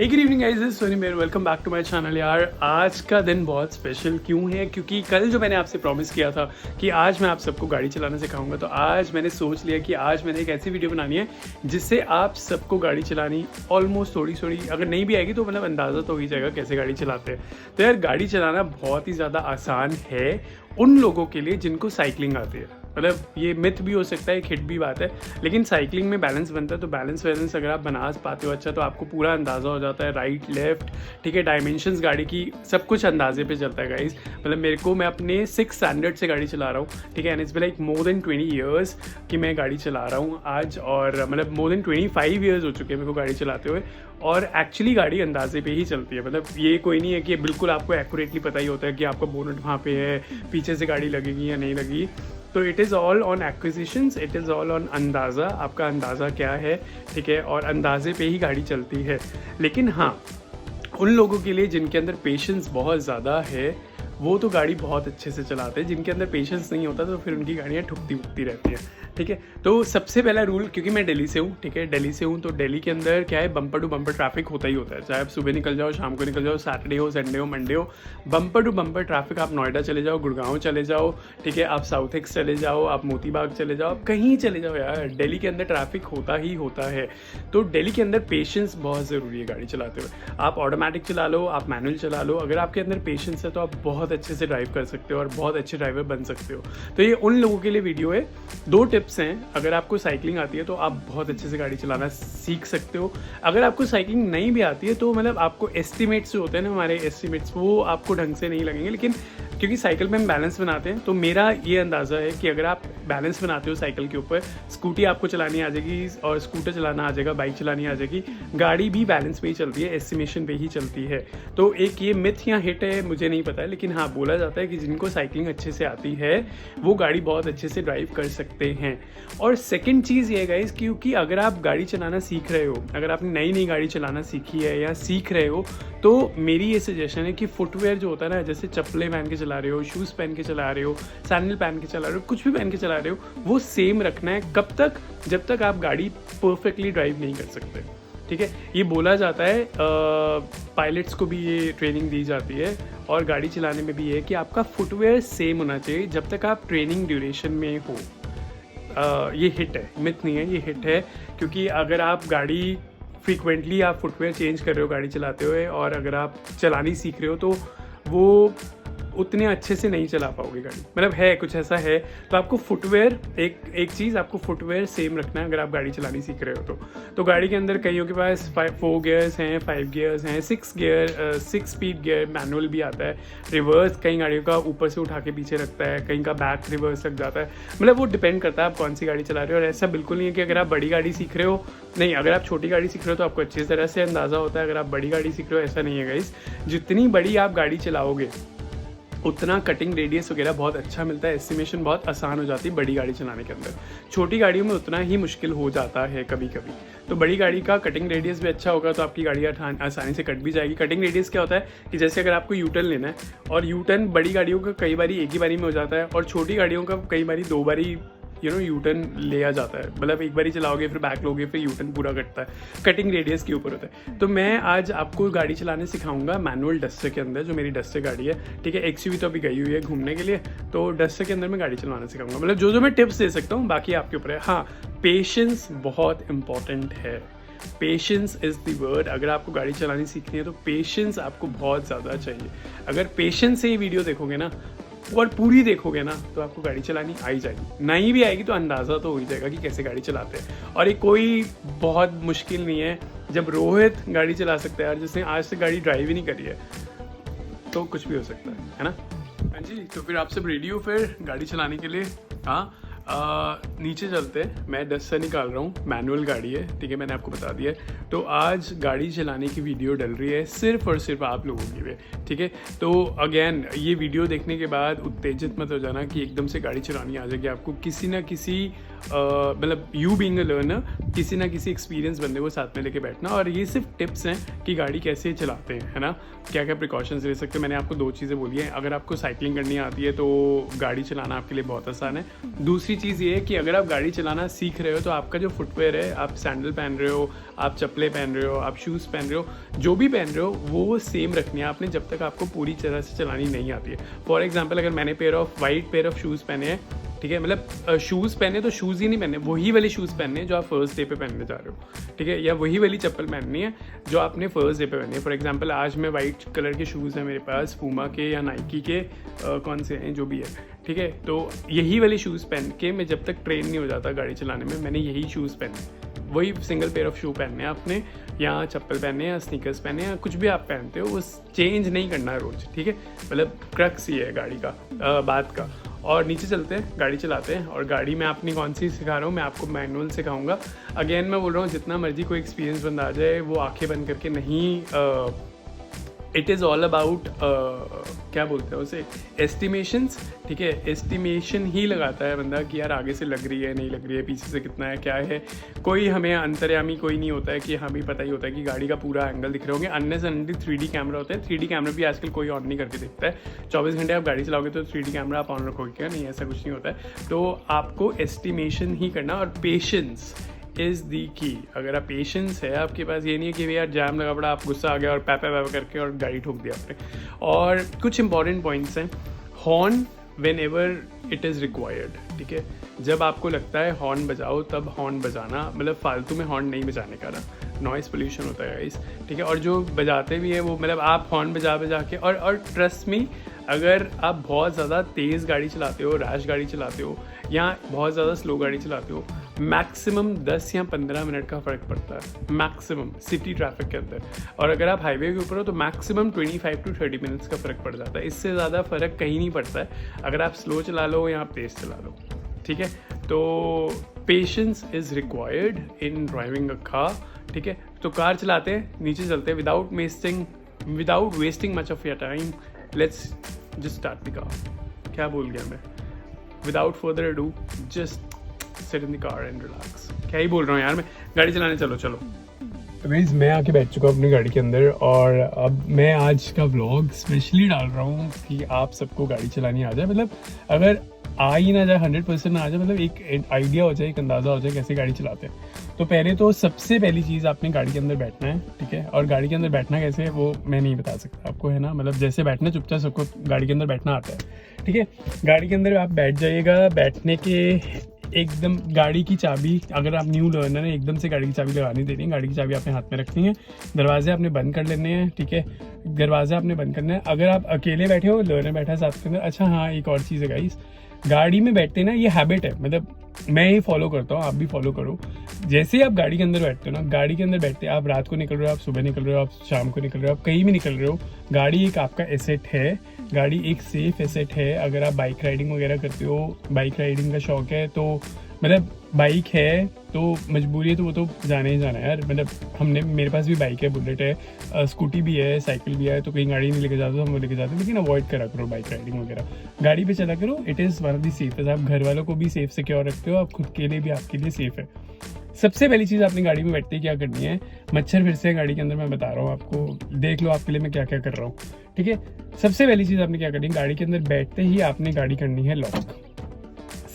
Hey, good evening guys, this is Soni Mer, welcome back to my channel. यार आज का दिन बहुत स्पेशल क्यों है? क्योंकि कल जो मैंने आपसे प्रॉमिस किया था कि आज मैं आप सबको गाड़ी चलाना सिखाऊंगा, तो आज मैंने सोच लिया कि आज मैंने एक ऐसी वीडियो बनानी है जिससे आप सबको गाड़ी चलानी ऑलमोस्ट थोड़ी अगर नहीं भी आएगी तो मतलब अंदाज़ा तो हो ही जाएगा कैसे गाड़ी चलाते हैं। तो यार गाड़ी चलाना बहुत ही ज़्यादा आसान है उन लोगों के लिए जिनको साइकिलिंग आती है। मतलब ये मिथ भी हो सकता है, एक हिट भी बात है, लेकिन साइकिलिंग में बैलेंस बनता है। तो बैलेंस अगर आप बना पाते हो अच्छा, तो आपको पूरा अंदाज़ा हो जाता है, राइट लेफ्ट, ठीक है, डायमेंशंस गाड़ी की सब कुछ अंदाजे पे चलता है गाइज। मतलब मैं अपने 6 स्टैंडर्ड से गाड़ी चला रहा हूँ, ठीक है, and it's been like more than 20 years कि मैं गाड़ी चला रहा हूँ आज, और मतलब मोर देन 25 ईयर्स हो चुके हैं मेरे को गाड़ी चलाते हुए। और एक्चुअली गाड़ी अंदाजे पे ही चलती है। मतलब ये कोई नहीं है कि बिल्कुल आपको एक्यूरेटली पता ही होता है कि आपका बोनट वहाँ पे है, पीछे से गाड़ी लगेगी या नहीं लगेगी। तो it is all on acquisitions, it is all on अंदाज़ा, आपका अंदाज़ा क्या है, ठीक है, और अंदाजे पे ही गाड़ी चलती है। लेकिन हाँ, उन लोगों के लिए जिनके अंदर पेशेंस बहुत ज़्यादा है वो तो गाड़ी बहुत अच्छे से चलाते हैं। जिनके अंदर पेशेंस नहीं होता तो फिर उनकी गाड़ियाँ ठुकती उठती रहती हैं, ठीक है। तो सबसे पहला रूल, क्योंकि मैं दिल्ली से हूँ, ठीक है, दिल्ली से हूँ, तो दिल्ली के अंदर क्या है, बम्पर टू बम्पर ट्रैफिक होता ही होता है। चाहे आप सुबह निकल जाओ, शाम को निकल जाओ, सैटरडे हो, संडे हो, मंडे हो, बम्पर टू बम्पर ट्रैफिक। आप नोएडा चले जाओ, गुड़गांव चले जाओ, ठीक है, आप साउथ एक्स चले जाओ, आप मोती बाग चले जाओ, आप कहीं चले जाओ यार, दिल्ली के अंदर ट्रैफिक होता ही होता है। तो दिल्ली के अंदर पेशेंस बहुत ज़रूरी है गाड़ी चलाते हुए। आप ऑटोमेटिक चला लो, आप मैनुअल चला लो, अगर आपके अंदर पेशेंस है तो आप बहुत अच्छे से ड्राइव कर सकते हो और बहुत अच्छे ड्राइवर बन सकते हो। तो ये उन लोगों के लिए वीडियो है। 2 टिप्स हैं। अगर आपको साइकिलिंग आती है तो आप बहुत अच्छे से गाड़ी चलाना सीख सकते हो। अगर आपको साइकिलिंग नहीं भी आती है तो मतलब आपको एस्टिमेट्स जो होते हैं ना, हमारे एस्टिमेट्स, वो आपको ढंग से नहीं लगेंगे, लेकिन क्योंकि साइकिल में हम बैलेंस बनाते हैं तो मेरा ये अंदाज़ा है कि अगर आप बैलेंस बनाते हो साइकिल के ऊपर, स्कूटी आपको चलानी आ जाएगी और स्कूटर चलाना आ जाएगा, बाइक चलानी आ जाएगी, गाड़ी भी बैलेंस पे ही चलती है, एस्टिमेशन पे ही चलती है। तो एक ये मिथ या हिट है, मुझे नहीं पता है, लेकिन हाँ बोला जाता है कि जिनको साइकिलिंग अच्छे से आती है वो गाड़ी बहुत अच्छे से ड्राइव कर सकते हैं। और सेकंड चीज़ ये गाइस, क्योंकि अगर आप गाड़ी चलाना सीख रहे हो, अगर आपने नई गाड़ी चलाना सीखी है या सीख रहे हो, तो मेरी ये सजेशन है कि फुटवेयर जो होता है ना, जैसे चप्पलें पहन के चला रहे हो, शूज़ पहन के चला रहे हो, सैंडल पहन के चला रहे हो, कुछ भी पहन के चला रहे हो, वो सेम रखना है। कब तक? जब तक आप गाड़ी परफेक्टली ड्राइव नहीं कर सकते, ठीक है। ये बोला जाता है, पायलट्स को भी ये ट्रेनिंग दी जाती है और गाड़ी चलाने में भी ये है कि आपका फुटवेयर सेम होना चाहिए जब तक आप ट्रेनिंग ड्यूरेशन में हो। ये हिट है, मिथ नहीं है, ये हिट है। क्योंकि अगर आप गाड़ी फ्रीक्वेंटली आप फुटवेयर चेंज कर रहे हो गाड़ी चलाते हुए और अगर आप चलानी सीख रहे हो तो वो उतने अच्छे से नहीं चला पाओगे गाड़ी। मतलब है कुछ ऐसा है, तो आपको फुटवेयर एक चीज़, आपको फुटवेयर सेम रखना है अगर आप गाड़ी चलानी सीख रहे हो तो गाड़ी के अंदर कईयों के पास 4 गियर्स हैं, 5 गियर्स हैं, 6 स्पीड गियर, मैनुअल भी आता है, रिवर्स कई गाड़ियों का ऊपर से उठा के पीछे रखता है, कहीं का बैक रिवर्स लग जाता है। मतलब वो डिपेंड करता है आप कौन सी गाड़ी चला रहे हो। और ऐसा बिल्कुल नहीं है कि अगर आप बड़ी गाड़ी सीख रहे हो, नहीं, अगर आप छोटी गाड़ी सीख रहे हो तो आपको अच्छी तरह से अंदाज़ा होता है। अगर आप बड़ी गाड़ी सीख रहे हो, ऐसा नहीं है गाइस, जितनी बड़ी आप गाड़ी चलाओगे उतना कटिंग रेडियस वगैरह बहुत अच्छा मिलता है, एस्टिमेशन बहुत आसान हो जाती है बड़ी गाड़ी चलाने के अंदर। छोटी गाड़ियों में उतना ही मुश्किल हो जाता है कभी कभी। तो बड़ी गाड़ी का कटिंग रेडियस भी अच्छा होगा तो आपकी गाड़ी आसानी से कट भी जाएगी। कटिंग रेडियस क्या होता है कि जैसे अगर आपको यूटर्न लेना है, और यूटर्न बड़ी गाड़ियों का कई बारी एक ही बारी में हो जाता है और छोटी गाड़ियों का कई बारी 2 बारी यूटर्न लिया जाता है। मतलब एक बारी चलाओगे फिर बैक लोगे फिर यूटर्न पूरा कटता है, कटिंग रेडियस के ऊपर होता है। तो मैं आज आपको गाड़ी चलाने सिखाऊंगा मैनुअल डस्टर के अंदर, जो मेरी डस्टर गाड़ी है, ठीक है। एक्सयूवी तो अभी गई हुई है घूमने के लिए, तो डस्टर के अंदर मैं गाड़ी चलाना सिखाऊंगा। मतलब जो मैं टिप्स दे सकता हूँ बाकी आपके ऊपर है। हाँ, पेशेंस बहुत इंपॉर्टेंट है, पेशेंस इज़ द वर्ड। अगर आपको गाड़ी चलानी सीखनी है तो पेशेंस आपको बहुत ज़्यादा चाहिए। अगर पेशेंस से ये वीडियो देखोगे ना और पूरी देखोगे ना तो आपको गाड़ी चलानी आ ही जाएगी। नहीं भी आएगी तो अंदाज़ा तो हो ही जाएगा कि कैसे गाड़ी चलाते हैं। और ये कोई बहुत मुश्किल नहीं है। जब रोहित गाड़ी चला सकता है यार, जिसने आज तक गाड़ी ड्राइव ही नहीं करी है, तो कुछ भी हो सकता है ना। हाँ जी, तो फिर आप सब रेडी हो फिर गाड़ी चलाने के लिए? हाँ, नीचे चलते हैं। मैं डस्टर निकाल रहा हूँ, मैनुअल गाड़ी है, ठीक है, मैंने आपको बता दिया है। तो आज गाड़ी चलाने की वीडियो डल रही है सिर्फ और सिर्फ आप लोगों के लिए, ठीक है। तो अगेन ये वीडियो देखने के बाद उत्तेजित मत हो जाना कि एकदम से गाड़ी चलानी आ जाएगी आपको। किसी ना किसी मतलब यू बीइंग अ लर्नर किसी ना किसी एक्सपीरियंस बंदे को साथ में लेके बैठना। और ये सिर्फ टिप्स हैं कि गाड़ी कैसे चलाते हैं, है ना, क्या क्या प्रिकॉशंस ले सकते हैं। मैंने आपको 2 चीज़ें बोली हैं। अगर आपको साइकिलिंग करनी आती है तो गाड़ी चलाना आपके लिए बहुत आसान है। दूसरी चीज़ ये है कि अगर आप गाड़ी चलाना सीख रहे हो तो आपका जो फुटवेयर है, आप सैंडल पहन रहे हो, आप चप्पलें पहन रहे हो, आप शूज़ पहन रहे हो, जो भी पहन रहे हो वो सेम रखनी है आपने जब तक आपको पूरी तरह से चलानी नहीं आती है। फॉर एग्जाम्पल, अगर मैंने वाइट पेयर ऑफ शूज़ पहने हैं, ठीक है, मतलब शूज़ पहने तो शूज़ ही नहीं पहने, वही वाले शूज़ पहनने हैं जो आप फर्स्ट डे पे पहनने जा रहे हो, ठीक है, या वही वाली चप्पल पहननी है जो आपने फर्स्ट डे पे पहनी है। फॉर एग्जांपल, आज मैं वाइट कलर के शूज़ हैं मेरे पास, पूमा के या नाइकी के, कौन से हैं जो भी है, ठीक है, तो यही वाले शूज़ पहन के मैं जब तक ट्रेन नहीं हो जाता गाड़ी चलाने में, मैंने यही शूज़ पहने, वही सिंगल पेयर ऑफ शू पहनने हैं आपने, या चप्पल पहने या स्नीकर्स पहने या कुछ भी आप पहनते हो, वो चेंज नहीं करना है रोज़, ठीक है, मतलब क्रक्स ही है गाड़ी का बात का। और नीचे चलते हैं, गाड़ी चलाते हैं। और गाड़ी में अपनी कौन सी सिखा रहा हूँ, मैं आपको मैनुअल सिखाऊंगा। अगेन मैं बोल रहा हूँ, जितना मर्जी कोई एक्सपीरियंस बंदा आ जाए, वो आंखें बंद करके नहीं, इट इज़ ऑल अबाउट क्या बोलते हैं उसे, एस्टिमेशंस, ठीक है, एस्टिमेशन ही लगाता है बंदा कि यार आगे से लग रही है, नहीं लग रही है, पीछे से कितना है, क्या है। कोई हमें अंतर्यामी कोई नहीं होता है कि हमें पता ही होता है कि गाड़ी का पूरा एंगल दिख रहे होंगे। अनलेस एंड 3D कैमरा होता है, 3D कैमरा भी आजकल कोई ऑन नहीं करके देखता है। 24 घंटे आप गाड़ी चलाओगे तो 3D कैमरा आप ऑन रखोगे क्या? नहीं, ऐसा कुछ नहीं होता है। तो आपको एस्टिमेशन ही करना, और पेशेंस इज़ दी की। अगर आप पेशेंस है आपके पास, ये नहीं है कि भैया जाम लगा पड़ा, आप गुस्सा आ गया और पैपा करके और गाड़ी ठोक दिया आपने। और कुछ इंपॉर्टेंट पॉइंट्स हैं, horn when ever it is required, ठीक है, जब आपको लगता है हॉर्न बजाओ तब हॉर्न बजाना, मतलब फालतू में हॉर्न नहीं बजाने का ना, नॉइस पोल्यूशन होता है गाइस, ठीक है। और जो बजाते भी है वो, मतलब आप हॉर्न बजा के, और ट्रस्ट मी, अगर आप बहुत ज़्यादा तेज़ गाड़ी चलाते हो, रैश गाड़ी चलाते हो, या बहुत ज़्यादा स्लो गाड़ी चलाते हो, मैक्सिमम 10 या 15 मिनट का फ़र्क पड़ता है, मैक्सिमम सिटी ट्रैफिक के अंदर। और अगर आप हाईवे के ऊपर हो तो मैक्सिमम 25 to 30 मिनट्स का फ़र्क पड़ जाता है। इससे ज़्यादा फ़र्क कहीं नहीं पड़ता है, अगर आप स्लो चला लो या आप तेज़ चला लो, ठीक है। तो patience is required in driving a car, ठीक है। तो कार चलाते हैं, नीचे चलते हैं, without wasting much of your time, let's just start the car. क्या बोल गया मैं? Without further ado, just sit in the car and relax. क्या ही बोल रहा हूँ यार मैं, गाड़ी चलाने चलो। गाइस, मैं आके बैठ चुका हूँ अपनी गाड़ी के अंदर, और अब मैं आज का व्लॉग स्पेशली डाल रहा हूँ कि आप सबको गाड़ी चलानी आ जाए। मतलब अगर आ ही ना जाए, 100% ना आ जाए, मतलब एक आइडिया हो जाए, एक अंदाज़ा हो जाए कैसे गाड़ी चलाते हैं। तो पहले तो सबसे पहली चीज़, आपने गाड़ी के अंदर बैठना है, ठीक है। और गाड़ी के अंदर बैठना कैसे है वो मैं नहीं बता सकता आपको, है ना, मतलब जैसे बैठना, चुपचाप सबको गाड़ी के अंदर बैठना आता है, ठीक है। गाड़ी के अंदर आप बैठ जाइएगा, बैठने के एकदम गाड़ी की चाबी, अगर आप न्यू लर्नर हैं, एकदम से गाड़ी की चाबी लगानी देनी है। गाड़ी की चाबी अपने हाथ में रखनी है, दरवाजे आपने बंद कर लेने हैं, ठीक है, दरवाजा आपने बंद करना है। अगर आप अकेले बैठे हो, लर्नर बैठा है साथ के अंदर, अच्छा हाँ, एक और चीज़ है गाइस, गाड़ी में बैठते ना, ये हैबिट है, मतलब मैं ये फॉलो करता हूँ, आप भी फॉलो करो। जैसे ही आप गाड़ी के अंदर बैठते हो ना, गाड़ी के अंदर बैठते आप रात को निकल रहे हो, आप सुबह निकल रहे हो, आप शाम को निकल रहे हो, आप कहीं भी निकल रहे हो, गाड़ी एक आपका एसेट है, गाड़ी एक सेफ एसेट है। अगर आप बाइक राइडिंग वगैरह करते हो, बाइक राइडिंग का शौक है, तो मतलब बाइक है तो मजबूरी है, तो वो तो जाना ही जाना है यार। मतलब मेरे पास भी बाइक है, बुलेट है, स्कूटी भी है, साइकिल भी है, तो कहीं गाड़ी नहीं लेके जाते तो हम वो लेके जाते हैं, लेकिन अवॉइड करा करो बाइक राइडिंग वगैरह, गाड़ी पे चला करो। It is one of the safest, आप घर वालों को भी सेफ सिक्योर रखते हो, आप खुद के लिए भी आपके लिए सेफ है। सबसे पहली चीज़ आपने गाड़ी में बैठते ही क्या करनी है, मच्छर फिर से गाड़ी के अंदर, मैं बता रहा हूँ आपको, देख लो आपके लिए मैं क्या क्या कर रहा हूँ, ठीक है। सबसे पहली चीज़ आपने क्या करनी है, गाड़ी के अंदर बैठते ही आपने गाड़ी करनी है लॉक,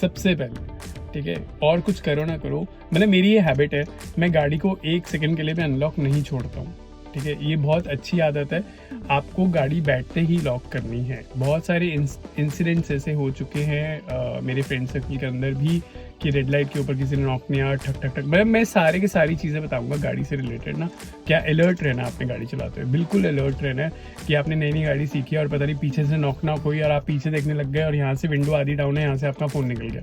सबसे पहले, ठीक है। और कुछ करो ना करो, मतलब मेरी ये हैबिट है, मैं गाड़ी को 1 सेकंड के लिए भी अनलॉक नहीं छोड़ता हूँ, ठीक है। ये बहुत अच्छी आदत है, आपको गाड़ी बैठते ही लॉक करनी है। बहुत सारे इंसिडेंट्स ऐसे हो चुके हैं मेरे फ्रेंड सर्कल के अंदर भी, कि रेड लाइट के ऊपर किसी ने नॉक नहीं, ठक ठक ठक, मतलब मैं सारे की सारी चीज़ें बताऊंगा गाड़ी से रिलेटेड ना। क्या अलर्ट रहना आपने गाड़ी चलाते हुए, बिल्कुल अलर्ट रहना है कि आपने नई गाड़ी सीखी है और पता नहीं पीछे से नॉक हुई और आप पीछे देखने लग गए और यहाँ से विंडो आधी डाउन है, यहाँ से आपका फ़ोन निकल गया।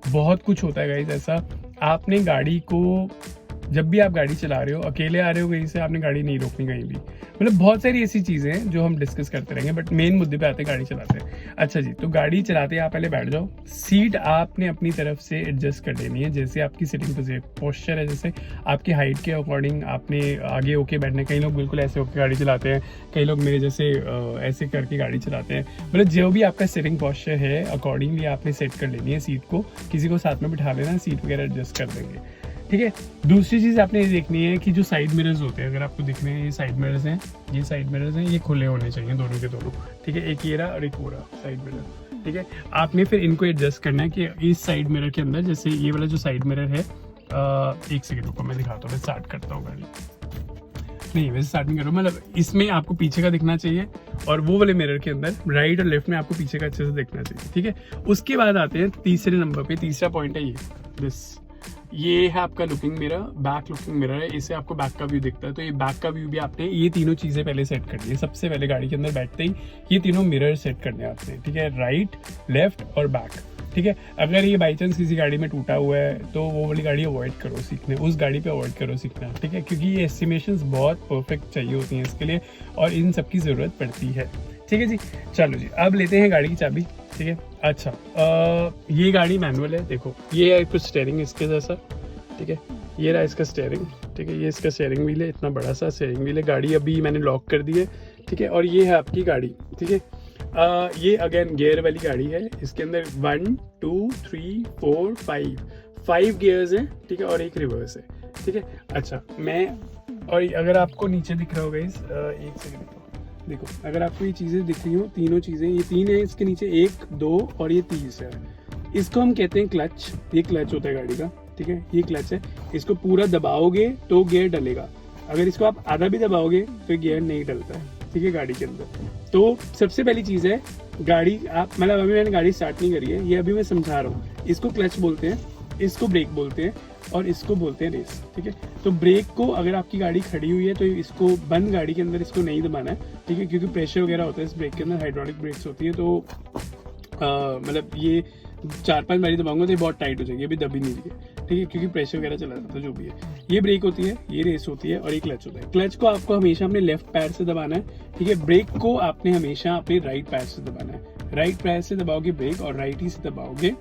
बहुत कुछ होता है गाइस ऐसा। आपने गाड़ी को जब भी आप गाड़ी चला रहे हो, अकेले आ रहे हो कहीं से, आपने गाड़ी नहीं रोकनी कहीं भी। मतलब बहुत सारी ऐसी चीज़ें हैं जो हम डिस्कस करते रहेंगे, बट मेन मुद्दे पे आते हैं गाड़ी चलाते हैं। अच्छा जी, तो गाड़ी चलाते आप पहले बैठ जाओ। सीट आपने अपनी तरफ से एडजस्ट कर लेनी है, जैसे आपकी सिटिंग पोस्चर है, जैसे आपकी हाइट के अकॉर्डिंग आपने आगे होके बैठना है। कई लोग बिल्कुल ऐसे होकर गाड़ी चलाते हैं, कई लोग मेरे जैसे ऐसे करके गाड़ी चलाते हैं। मतलब जो भी आपका सिटिंग पोस्चर है अकॉर्डिंगली आपने सेट कर लेनी है सीट को। किसी को साथ में बिठा लेना, सीट वगैरह एडजस्ट कर देंगे, ठीक है। दूसरी चीज़ आपने ये देखनी है कि जो साइड मिरर्स होते हैं, अगर आपको दिख रहे हैं ये साइड मिरर्स हैं, ये साइड मिरर्स हैं, ये खुले होने चाहिए दोनों के दोनों, ठीक है। एक ये रहा और एक वो रहा साइड मिरर, ठीक है। आपने फिर इनको एडजस्ट करना है कि इस साइड मिरर के अंदर, जैसे ये वाला जो साइड मिरर है, एक सेकंड रुको मैं दिखाता हूँ, मैं स्टार्ट करता हूँ गाड़ी। नहीं वैसे स्टार्ट नहीं करो, मतलब इसमें आपको पीछे का दिखना चाहिए और वो वाले मिरर के अंदर राइट और लेफ्ट में आपको पीछे का अच्छे से दिखना चाहिए, ठीक है। उसके बाद आते हैं तीसरे नंबर पे, तीसरा पॉइंट है ये है आपका looking mirror, back looking mirror है, इससे आपको बैक का व्यू दिखता है। तो ये बैक का व्यू भी आपने ये तीनों चीज़ें पहले सेट करनी है। सबसे पहले गाड़ी के अंदर बैठते ही ये तीनों मिरर सेट करने हैं आपने, ठीक है, राइट, लेफ्ट और बैक, ठीक है। अगर ये बाई चांस किसी गाड़ी में टूटा हुआ है तो वो वाली गाड़ी अवॉइड करो सीखने, उस गाड़ी पे अवॉइड करो सीखना, ठीक है, क्योंकि ये एस्टिमेशंस बहुत परफेक्ट चाहिए होती हैं इसके लिए और इन सब की ज़रूरत पड़ती है, ठीक है जी। चलो जी, अब लेते हैं गाड़ी की चाबी, ठीक है। अच्छा, ये गाड़ी मैनुअल है, देखो ये है कुछ स्टेयरिंग इसके जैसा, ठीक है। ये रहा इसका स्टेयरिंग, ठीक है, ये इसका स्टेयरिंग व्हील है, इतना बड़ा सा स्टेयरिंग व्हील है। गाड़ी अभी मैंने लॉक कर दी है, ठीक है। और ये है आपकी गाड़ी, ठीक है। ये अगेन गियर वाली गाड़ी है, इसके अंदर 1 2 3 4 5 गियर्स हैं, ठीक है, और एक रिवर्स है, ठीक है। अच्छा और अगर आपको नीचे दिख रहा होगा एक सेकंड देखो, अगर आपको ये चीज़ें दिख रही हो, तीनों चीज़ें, ये 3 है, इसके नीचे 1 2 और ये 3 है, इसको हम कहते हैं क्लच। ये क्लच होता है गाड़ी का, ठीक है, ये क्लच है। इसको पूरा दबाओगे तो गियर डलेगा, अगर इसको आप आधा भी दबाओगे तो गियर नहीं डलता है, ठीक है, गाड़ी के अंदर। तो सबसे पहली चीज़ है गाड़ी, आप मतलब अभी मैंने गाड़ी स्टार्ट नहीं करी है, ये अभी मैं समझा रहा हूँ। इसको क्लच बोलते हैं, इसको ब्रेक बोलते हैं और इसको बोलते हैं रेस, ठीक है। तो ब्रेक को अगर आपकी गाड़ी खड़ी हुई है तो इसको बंद गाड़ी के अंदर इसको नहीं दबाना है, ठीक है, क्योंकि प्रेशर वगैरह होता है इस ब्रेक के अंदर, हाइड्रोलिक ब्रेक्स होती है। तो मतलब ये 4-5 बारी दबाऊंगा तो ये बहुत टाइट हो जाएगी, अभी दबी नहीं रही है, ठीक है, क्योंकि प्रेशर वगैरह चला जाता है जो भी है। ये ब्रेक होती है, ये रेस होती है और ये क्लच होता है। क्लच को आपको हमेशा अपने लेफ्ट पैर से दबाना है, ठीक है। ब्रेक को आपने हमेशा अपने राइट पैर से दबाना है। राइट पैर से दबाओगे ब्रेक और राइट ही से दबाओगे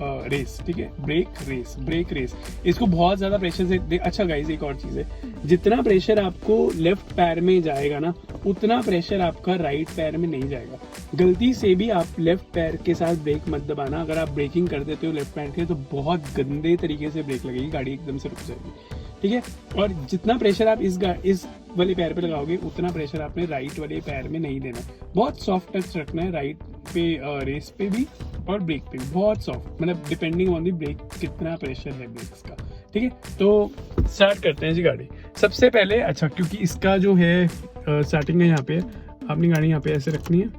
रेस, ठीक है, ब्रेक रेस। इसको बहुत ज्यादा प्रेशर से अच्छा गाइस, एक और चीज है, जितना प्रेशर आपको लेफ्ट पैर में जाएगा ना, उतना प्रेशर आपका राइट पैर में नहीं जाएगा। गलती से भी आप लेफ्ट पैर के साथ ब्रेक मत दबाना। अगर आप ब्रेकिंग कर देते हो लेफ्ट पैर के तो बहुत गंदे तरीके से ब्रेक लगेगी, गाड़ी एकदम से रुक जाएगी, ठीक है। और जितना प्रेशर आप इस वाले पैर पे लगाओगे उतना प्रेशर आपने राइट वाले पैर में नहीं देना। बहुत सॉफ्ट टच रखना है राइट पे, रेस पे भी और ब्रेक पे भी बहुत सॉफ्ट, मतलब डिपेंडिंग ऑन दी ब्रेक कितना प्रेशर है ब्रेक्स का, ठीक है। तो स्टार्ट करते हैं जी गाड़ी। सबसे पहले अच्छा, क्योंकि इसका जो है स्टार्टिंग है यहाँ पे, अपनी गाड़ी यहाँ पे ऐसे रखनी है,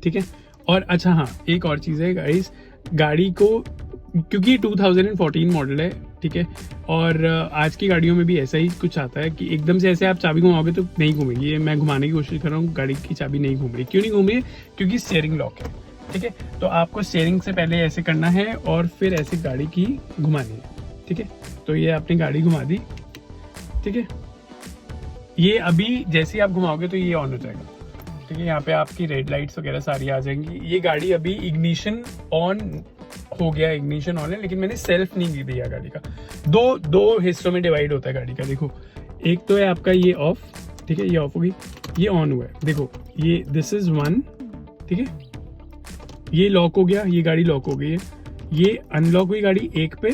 ठीक है। और अच्छा हाँ, एक और चीज़ है गाइस, गाड़ी को क्योंकि 2014 मॉडल है, ठीक है, और आज की गाड़ियों में भी ऐसा ही कुछ आता है कि एकदम से ऐसे आप चाबी घुमाओगे तो नहीं घूमेगी। ये मैं घुमाने की कोशिश कर रहा हूँ, गाड़ी की चाबी नहीं घूम रही। क्यों नहीं घूम रही है? क्योंकि स्टीयरिंग लॉक है, ठीक है। तो आपको स्टीयरिंग से पहले ऐसे करना है और फिर ऐसे गाड़ी की घुमानी है, ठीक है। तो ये आपने गाड़ी घुमा दी, ठीक है। ये अभी जैसे ही आप घुमाओगे तो ये ऑन हो जाएगा, ठीक है। यहाँ पे आपकी रेड लाइट्स वगैरह सारी आ जाएंगी। ये गाड़ी अभी इग्निशन ऑन हो गया, इग्निशन ऑन है, लेकिन मैंने सेल्फ नहीं दिया गाड़ी का। दो हिस्सों में डिवाइड होता है गाड़ी का, देखो। एक तो है आपका ये ऑफ, ठीक है, ये ऑफ होगी, ये ऑन हुआ है, देखो ये दिस इज 1, ठीक है, ये लॉक हो गया, ये गाड़ी लॉक हो गई है। ये अनलॉक हुई गाड़ी 1 पे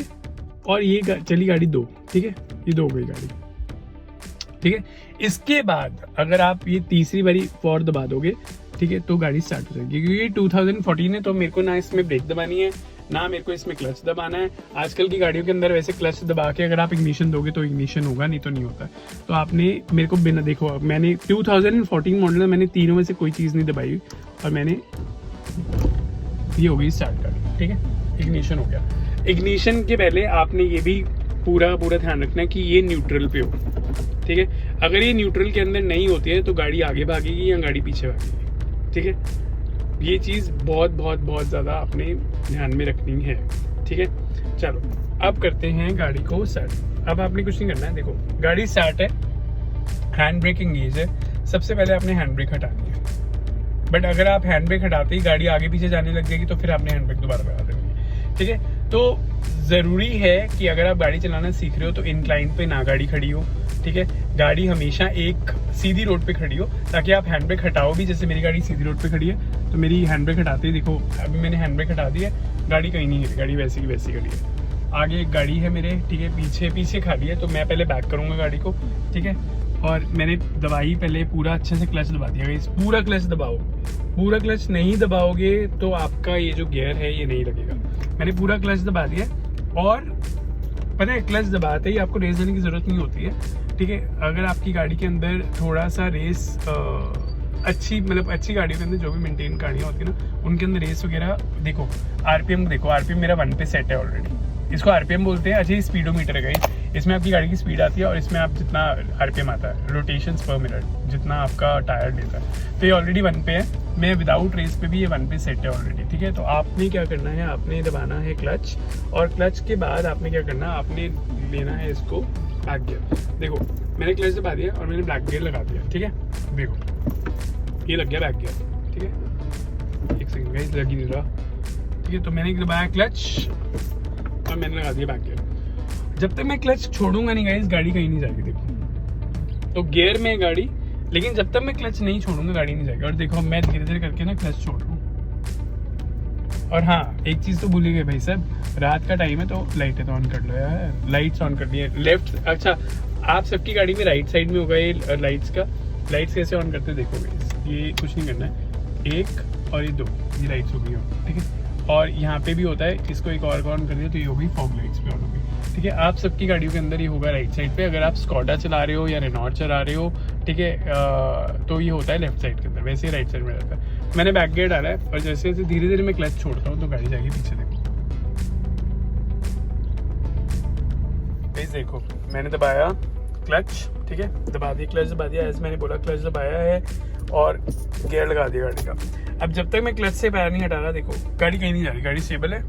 और ये चली गाड़ी 2, ठीक है, ये 2 हो गई गाड़ी, ठीक है। इसके बाद अगर आप ये तीसरी बारी फॉर दबा दोगे, ठीक है, तो गाड़ी स्टार्ट हो जाएगी। क्योंकि 2014 है तो मेरे को ना इसमें ब्रेक दबानी है ना मेरे को इसमें क्लच दबाना है। आजकल की गाड़ियों के अंदर वैसे क्लच दबा के अगर आप इग्निशन दोगे तो इग्निशन होगा, नहीं तो नहीं होता। तो आपने मेरे को बिना देखो, मैंने 2014 मॉडल में मैंने तीनों में से कोई चीज़ नहीं दबाई और मैंने ये हो गई स्टार्ट गाड़ी, ठीक है, इग्निशन हो गया। इग्निशन के पहले आपने ये भी पूरा ध्यान रखना है कि ये न्यूट्रल पे हो, ठीक है। अगर ये न्यूट्रल के अंदर नहीं होती है तो गाड़ी आगे भागेगी या गाड़ी पीछे भागेगी, ठीक है। ये चीज़ बहुत ज़्यादा आपने ध्यान में रखनी है, ठीक है। चलो अब करते हैं गाड़ी को स्टार्ट। अब आपने कुछ नहीं करना है। देखो गाड़ी स्टार्ट है, हैंड ब्रेक एंगेज है, सबसे पहले आपने हैंड ब्रेक हटानी है। बट अगर आप हैंड ब्रेक हटाते ही गाड़ी आगे पीछे जाने लग जाएगी तो फिर आपने हैंड ब्रेक दोबारा लगा देनी। ठीक है, तो ज़रूरी है कि अगर आप गाड़ी चलाना सीख रहे हो तो इंक्लाइन पे ना गाड़ी खड़ी हो। ठीक है, गाड़ी हमेशा एक सीधी रोड पे खड़ी हो, ताकि आप हैंड ब्रेक हटाओ भी। जैसे मेरी गाड़ी सीधी रोड पे खड़ी है तो मेरी हैंड ब्रेक हटाते ही देखो अभी मैंने हैंड ब्रेक हटा दी है, गाड़ी कहीं नहीं गिरी, गाड़ी वैसी की वैसी खड़ी है। आगे एक गाड़ी है मेरे, ठीक है, पीछे खाली है, तो मैं पहले बैक करूँगा गाड़ी को। ठीक है, और मैंने दबाई पहले, पूरा अच्छे से क्लच दबा दिया। इस पूरा क्लच दबाओ, पूरा क्लच नहीं दबाओगे तो आपका ये जो गियर है ये नहीं लगेगा। मैंने पूरा क्लच दबा दिया, और पता है क्लच दबाते ही आपको रेस देने की ज़रूरत नहीं होती है। ठीक है, अगर आपकी गाड़ी के अंदर थोड़ा सा रेस अच्छी गाड़ियों के अंदर जो भी मेंटेन गाड़ियाँ होती है ना, उनके अंदर रेस वगैरह देखो, आरपीएम देखो, आरपीएम मेरा 1 पे सेट है ऑलरेडी। इसको आरपीएम बोलते हैं। अच्छा, ये स्पीडोमीटर है गाइस, इसमें आपकी गाड़ी की स्पीड आती है और इसमें आप जितना आरपीएम आता है, रोटेशंस पर मिनट, जितना आपका टायर देता है, तो ये ऑलरेडी 1 पे है। मैं विदाउट रेस पे भी ये 1 पे सेट है ऑलरेडी। ठीक है, तो आपने क्या करना है, आपने दबाना है क्लच, और क्लच के बाद आपने क्या करना है, आपने लेना है इसको बैक गियर। देखो मैंने क्लच दबा दिया और मैंने बैक गियर लगा दिया। ठीक है, देखो ये लग गया बैक गियर। ठीक है, एक सेकंड गाइस, लग ही नहीं रहा। ठीक है, तो मैंने दबाया क्लच और मैंने लगा दिया बैक गियर। जब तक मैं क्लच छोड़ूंगा नहीं गाइस, गाड़ी कहीं नहीं जाएगी। देखो तो गियर में गाड़ी, लेकिन जब तक मैं क्लच नहीं छोड़ूंगा गाड़ी नहीं जाएगी। और देखो मैं धीरे धीरे करके ना क्लच छोड़ रहा हूँ। और हाँ, एक चीज़ तो भूल ही गए भाई साहब, रात का टाइम है तो लाइटें तो ऑन कर लो यार, लाइट्स ऑन कर दिए लेफ्ट। अच्छा, आप सबकी गाड़ी में राइट साइड में होगा ये लाइट्स का। लाइट्स कैसे ऑन करते देखोगे, ये कुछ नहीं करना है, 1 और ये 2, ये लाइट्स हो गई ऑन। ठीक है, और यहाँ पे भी होता है, इसको एक और ऑन कर दिया तो ये होगी फॉग लाइट्स पे ऑन होगी। ठीक है, आप सबकी गाड़ियों के अंदर ये होगा राइट साइड पे। अगर आप स्कॉडा चला रहे हो या रेनॉल्ट चला रहे हो, ठीक है, तो ये होता है लेफ्ट साइड के अंदर, वैसे ही राइट साइड में रहता है। मैंने बैक गियर डाला है और जैसे जैसे धीरे धीरे मैं क्लच छोड़ता हूँ तो गाड़ी जाएगी पीछे। देखो प्लीज, देखो मैंने दबाया क्लच, ठीक है, दबा दिया, क्लच दबा दिया, ऐसे मैंने बोला क्लच दबाया है और गियर लगा दिया गाड़ी का। अब जब तक मैं क्लच से पैर नहीं हटा रहा, देखो गाड़ी कहीं नहीं जा रही, गाड़ी स्टेबल है।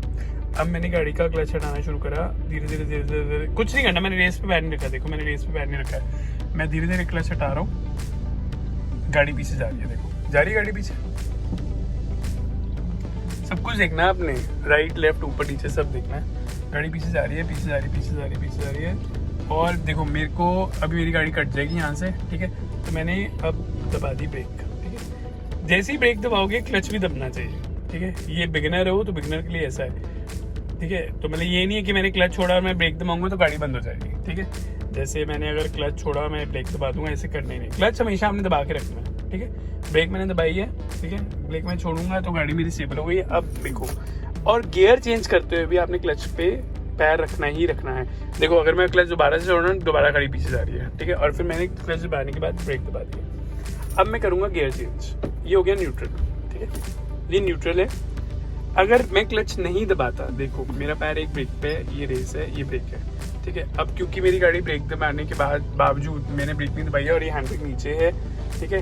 अब मैंने गाड़ी का क्लच हटाना शुरू करा, धीरे धीरे धीरे धीरे, कुछ नहीं करना, मैंने रेस पे पैर नहीं रखा। देखो मैंने रेस पे पैर नहीं रखा है, मैं धीरे धीरे क्लच हटा रहा हूँ, गाड़ी पीछे जा रही है। देखो जा रही है गाड़ी पीछे, सब कुछ देखना है आपने, राइट लेफ्ट ऊपर नीचे सब देखना है। गाड़ी पीछे जा रही है, पीछे जा रही है, पीछे जा रही है, पीछे जा रही है। और देखो मेरे को अभी मेरी गाड़ी कट जाएगी यहाँ से। ठीक है, तो मैंने अब दबा दी ब्रेक। ठीक है, जैसे ही ब्रेक दबाओगे क्लच भी दबना चाहिए। ठीक है, ये बिगिनर हो तो बिगिनर के लिए ऐसा है। ठीक है, तो मतलब ये नहीं है कि मैंने क्लच छोड़ा और मैं ब्रेक दबाऊंगा तो गाड़ी बंद हो जाएगी। ठीक है, जैसे मैंने अगर क्लच छोड़ा मैं ब्रेक दबा दूंगा, ऐसे करना ही नहीं। क्लच हमेशा हमने दबा के रखना है। ठीक है, ब्रेक मैंने दबाई है। ठीक है, ब्रेक मैं छोड़ूंगा तो गाड़ी मेरी स्टेबल हो गई है। अब देखो, और गियर चेंज करते हुए भी आपने क्लच पे पैर रखना ही रखना है। देखो अगर मैं क्लच दोबारा से छोड़ रहा हूँ, दोबारा गाड़ी पीछे जा रही है। ठीक है, और फिर मैंने क्लच दबाने के बाद ब्रेक दबा दिया। अब मैं करूँगा गियर चेंज, ये हो गया न्यूट्रल। ठीक है, ये न्यूट्रल है। अगर मैं क्लच नहीं दबाता, देखो मेरा पैर एक ब्रेक पे, ये रेस है, ये ब्रेक है। ठीक है, अब क्योंकि मेरी गाड़ी ब्रेक दबाने के बावजूद मैंने ब्रेक नहीं दबाई है और ये हैंड ब्रेक नीचे है। ठीक है,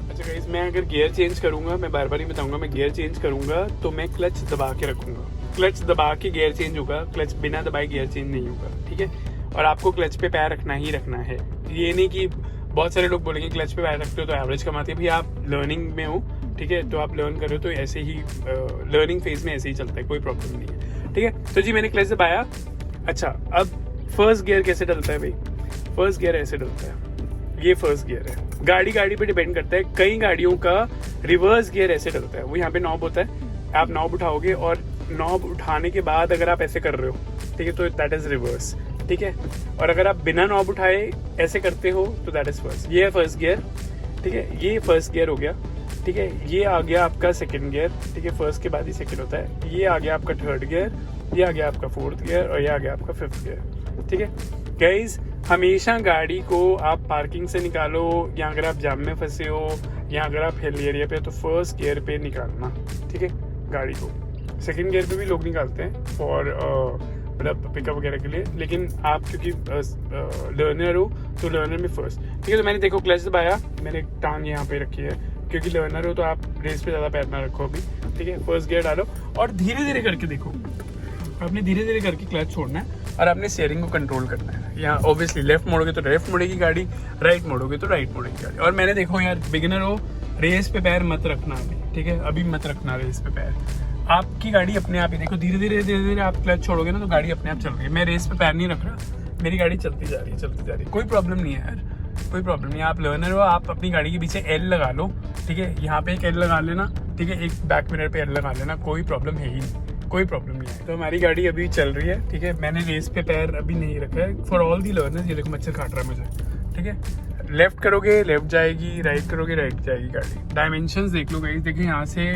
अच्छा गाइस, मैं अगर गियर चेंज करूंगा, मैं बार बार ही बताऊंगा, मैं गियर चेंज करूंगा तो मैं क्लच दबा के रखूंगा। क्लच दबा के गियर चेंज होगा, क्लच बिना दबाए गियर चेंज नहीं होगा। ठीक है, और आपको क्लच पे पैर रखना ही रखना है। ये नहीं कि बहुत सारे लोग बोलेंगे क्लच पे पैर रखते हो तो एवरेज कमाते हैं। भाई आप लर्निंग में हो, ठीक है, तो आप लर्न करो तो ऐसे ही लर्निंग फेज में ऐसे ही चलता है, कोई प्रॉब्लम नहीं है। ठीक है, तो जी मैंने क्लच दबाया। अच्छा, अब फर्स्ट गियर कैसे डलता है भाई? फर्स्ट गियर ऐसे डलता है, ये फर्स्ट गियर है। गाड़ी पे डिपेंड करता है, कई गाड़ियों का रिवर्स गियर ऐसे डलता है। वो यहाँ पे नॉब होता है, आप नॉब उठाओगे और नॉब उठाने के बाद अगर आप ऐसे कर रहे हो, ठीक है, तो दैट इज रिवर्स। ठीक है, और अगर आप बिना नॉब उठाए ऐसे करते हो तो दैट इज फर्स्ट। ये है फर्स्ट गियर। ठीक है, ये फर्स्ट गियर हो गया। ठीक है, ये आ गया आपका सेकंड गियर। ठीक है, फर्स्ट के बाद ही सेकंड होता है। ये आ गया आपका थर्ड गियर, ये आ गया आपका फोर्थ गियर और ये आ गया आपका फिफ्थ गियर। ठीक है गाइज, हमेशा गाड़ी को आप पार्किंग से निकालो या अगर आप जाम में फंसे हो या अगर आप हिल एरिया पे, तो फर्स्ट गियर पे निकालना। ठीक है, गाड़ी को सेकंड गियर पे भी लोग निकालते हैं फॉर मतलब पिकअप वगैरह के लिए, लेकिन आप क्योंकि लर्नर हो तो लर्नर में फर्स्ट। ठीक है, तो मैंने देखो क्लच दबाया, मैंने टांग यहाँ पे रखी है, क्योंकि लर्नर हो तो आप रेस पे ज़्यादा पैर ना रखो अभी। ठीक है, फर्स्ट गियर डालो और धीरे धीरे करके देखो, आपने धीरे धीरे करके क्लच छोड़ना है और आपने स्टीयरिंग को कंट्रोल करना है। यहाँ ऑब्वियसली लेफ्ट मोड़ोगे तो लेफ्ट मुड़ेगी गाड़ी, राइट मोड़ोगे तो राइट मुड़ेगी गाड़ी। और मैंने देखो यार, बिगिनर हो, रेस पे पैर मत रखना अभी, ठीक है, अभी मत रखना रेस पे पैर। आपकी गाड़ी अपने आप ही देखो धीरे धीरे आप क्लच छोड़ोगे ना तो गाड़ी अपने आप चल रही है। मैं रेस पे पैर नहीं रख रहा, मेरी गाड़ी चलती जा रही है, कोई प्रॉब्लम नहीं है यार, कोई प्रॉब्लम नहीं है। आप लर्नर हो, आप अपनी गाड़ी के पीछे एल लगा लो, ठीक है, यहाँ पे एक एल लगा लेना, ठीक है, एक बैक मिरर पे एल लगा लेना, कोई प्रॉब्लम है ही नहीं, कोई प्रॉब्लम नहीं है। तो हमारी गाड़ी अभी चल रही है, ठीक है, मैंने रेस पे पैर अभी नहीं रखा है फॉर ऑल दी लर्नर्स। ये देखो मच्छर काट रहा है मुझे, ठीक है, लेफ्ट करोगे लेफ्ट जाएगी, राइट करोगे राइट जाएगी गाड़ी। डायमेंशंस देख लो गाइस, देखिए यहाँ से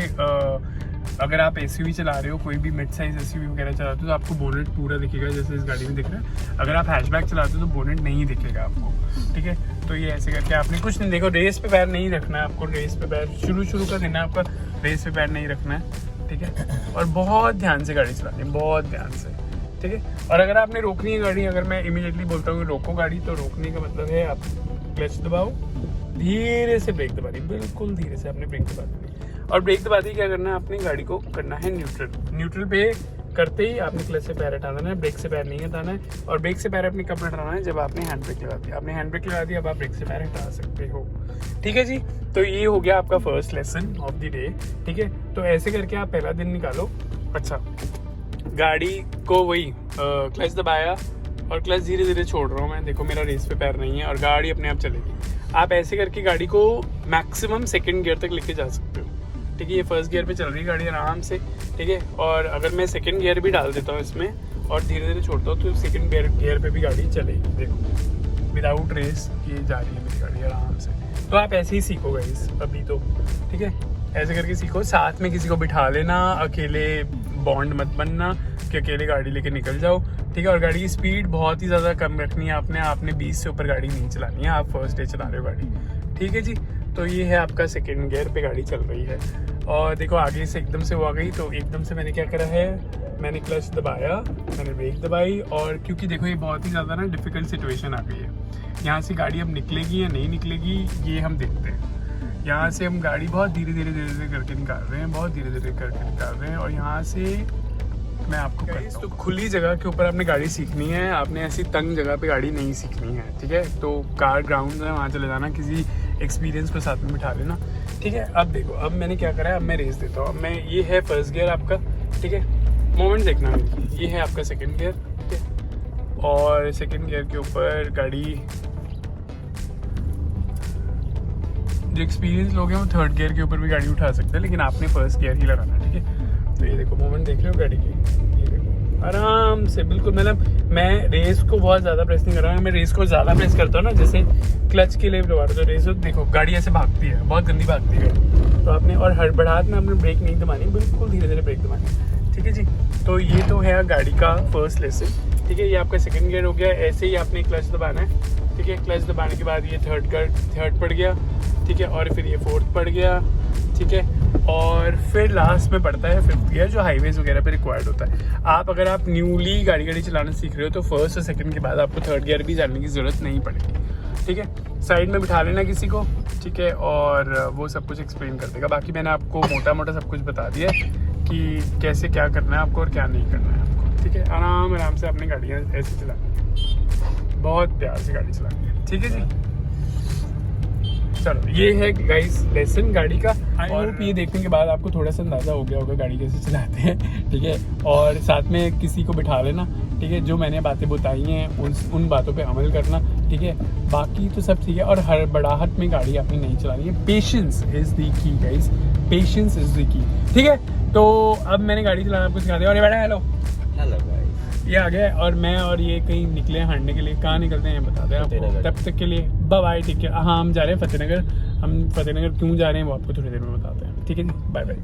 अगर आप एसयूवी चला रहे हो, कोई भी मिड साइज एसयूवी वगैरह चलाते हो तो आपको बोनेट पूरा दिखेगा जैसे इस गाड़ी में दिख रहा है। अगर आप हैचबैक चलाते हो तो बोनेट नहीं दिखेगा आपको, ठीक है। तो ये ऐसे करके आपने कुछ नहीं, देखो रेस पे पैर नहीं रखना है आपको, रेस पे पैर शुरू का देना है आपका, रेस पे पैर नहीं रखना है, ठीक है। और बहुत ध्यान से गाड़ी चलानी है, बहुत ध्यान से, ठीक है। और अगर आपने रोकनी है गाड़ी, अगर मैं इमीडिएटली बोलता हूँ रोको गाड़ी, तो रोकने का मतलब है आप क्लच दबाओ, धीरे से ब्रेक दबा दी, बिल्कुल धीरे से आपने ब्रेक दबा दी। और ब्रेक दबा दी क्या करना है, अपनी गाड़ी को करना है न्यूट्रल पे करते ही आपने क्लच से पैर हटाना है, ब्रेक से पैर नहीं हटाना है। और ब्रेक से पैर अपने कब हटाना है, जब आपने हैंड ब्रेक लगा दिया। आपने हैंड ब्रेक लगा दिया, अब आप ब्रेक से पैर हटा सकते हो, ठीक है जी। तो ये हो गया आपका first lesson of the day, ठीक है। तो ऐसे करके आप पहला दिन निकालो। अच्छा, गाड़ी को वही क्लच दबाया और क्लच धीरे धीरे छोड़ रहा हूँ मैं, देखो मेरा रेस पे पैर नहीं है और गाड़ी अपने आप चलेगी। आप ऐसे करके गाड़ी को मैक्सिमम सेकंड गियर तक लेके जा सकते हो, ठीक है। ये फर्स्ट गियर पे चल रही है गाड़ी आराम से, ठीक है। और अगर मैं सेकंड गियर भी डाल देता हूँ इसमें और धीरे धीरे छोड़ता हूँ तो सेकंड गियर पे भी गाड़ी चलेगी, देखो विदाउट रेस ये जा रही है मेरी गाड़ी आराम से। तो आप ऐसे ही सीखो गाइस अभी तो, ठीक है, ऐसे करके सीखो। साथ में किसी को बिठा लेना, अकेले बॉन्ड मत बनना कि अकेले गाड़ी लेके निकल जाओ, ठीक है। और गाड़ी की स्पीड बहुत ही ज़्यादा कम रखनी है आपने 20 से ऊपर गाड़ी नहीं चलानी है, आप फर्स्ट डे चला रहे हो गाड़ी, ठीक है जी। तो ये है आपका सेकंड गियर पे गाड़ी चल रही है। और देखो आगे से एकदम से वो आ गई, तो एकदम से मैंने क्या करा है, मैंने क्लच दबाया, मैंने ब्रेक दबाई। और क्योंकि देखो ये बहुत ही ज़्यादा ना डिफ़िकल्ट सिचुएशन आ गई है, यहाँ से गाड़ी अब निकलेगी या नहीं निकलेगी ये हम देखते हैं। यहाँ से हम गाड़ी बहुत धीरे धीरे करके निकाल रहे हैं, बहुत धीरे धीरे करके निकाल रहे हैं। और यहाँ से मैं आपको तो खुली जगह के ऊपर आपने गाड़ी सीखनी है, आपने ऐसी तंग जगह पे गाड़ी नहीं सीखनी है, ठीक है। तो कार ग्राउंड है वहाँ चले जाना, किसी एक्सपीरियंस को साथ में बिठा लेना, ठीक है। अब देखो अब मैंने क्या करा है, अब मैं रेस देता हूँ। अब मैं, ये है फर्स्ट गियर आपका, ठीक है, मोमेंट देखना मेरी, ये है आपका सेकंड गियर, ठीक है। और सेकंड गियर के ऊपर गाड़ी, जो एक्सपीरियंस लोग हैं वो थर्ड गियर के ऊपर भी गाड़ी उठा सकते हैं, लेकिन आपने फर्स्ट गियर ही लगाना, ठीक है। तो ये देखो मोमेंट देख रहे हो गाड़ी की, ये देखो आराम से बिल्कुल, मतलब मैं रेस को बहुत ज़्यादा प्रेस नहीं कर रहा हूँ। मैं रेस को ज़्यादा प्रेस करता हूँ ना, जैसे क्लच के लिए दबा रहा हूँ, रेस देखो गाड़ी ऐसे भागती है, बहुत गंदी भागती है। तो आपने और हड़बड़ाहट में आपने ब्रेक नहीं दबानी, बिल्कुल धीरे धीरे ब्रेक दबानी, ठीक है जी। तो ये तो है गाड़ी का फर्स्ट लेसन, ठीक है। ये आपका सेकंड गियर हो गया। ऐसे ही आपने क्लच दबाना है, ठीक है। क्लच दबाने के बाद ये थर्ड पड़ गया, ठीक है। और फिर ये फोर्थ पड़ गया, ठीक है। और फिर लास्ट में पड़ता है फिफ्थ गियर, जो हाईवेज वगैरह पे रिक्वायर्ड होता है। अगर आप न्यूली गाड़ी चलाना सीख रहे हो तो फर्स्ट और सेकंड के बाद आपको थर्ड गियर भी जानने की ज़रूरत नहीं पड़ेगी, ठीक है। साइड में बिठा लेना किसी को, ठीक है, और वो सब कुछ एक्सप्लेन कर देगा। बाकी मैंने आपको मोटा मोटा सब कुछ बता दिया है कि कैसे क्या करना है आपको और क्या नहीं करना है आपको, ठीक है। आराम से अपनी गाड़ियाँ ऐसे चलानी है, बहुत प्यार से गाड़ी चलानी है, ठीक है जी। चलो ये है गाइस लेसन गाड़ी का। आई होप ये देखने के बाद आपको थोड़ा सा अंदाज़ा हो गया होगा गाड़ी कैसे चलाते हैं, ठीक है। और साथ में किसी को बिठा लेना, ठीक है। जो मैंने बातें बताई हैं उन बातों पे अमल करना, ठीक है। बाकी तो सब ठीक है। और हड़बड़ाहट में गाड़ी आपने नहीं चलानी है, patience is the key guys, patience is the key, ठीक है। तो अब मैंने गाड़ी चलाना आपको सिखा दिया। और ये बेटा हेलो ये आ गया और मैं और ये कहीं निकले हैं हारने के लिए। कहाँ निकलते हैं बताते हैं आपको, तब तक के लिए बाय बाय, ठीक है। हाँ हम जा रहे हैं फतेहनगर। हम फतेहनगर क्यों जा रहे हैं वो आपको थोड़ी देर में बताते हैं, ठीक है जी, बाय बाय।